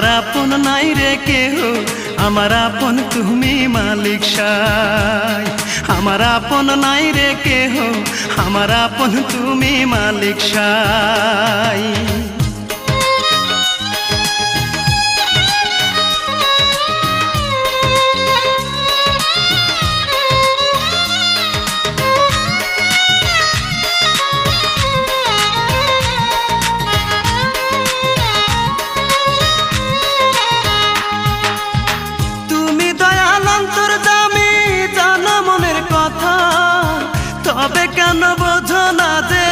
আমার আপন নাই রে কেহ, আমার আপন তুমি মালিক সাই। আমার আপন নাই রে কেহ, আমার আপন তুমি মালিক সাই। তবে কেন বোঝো না যে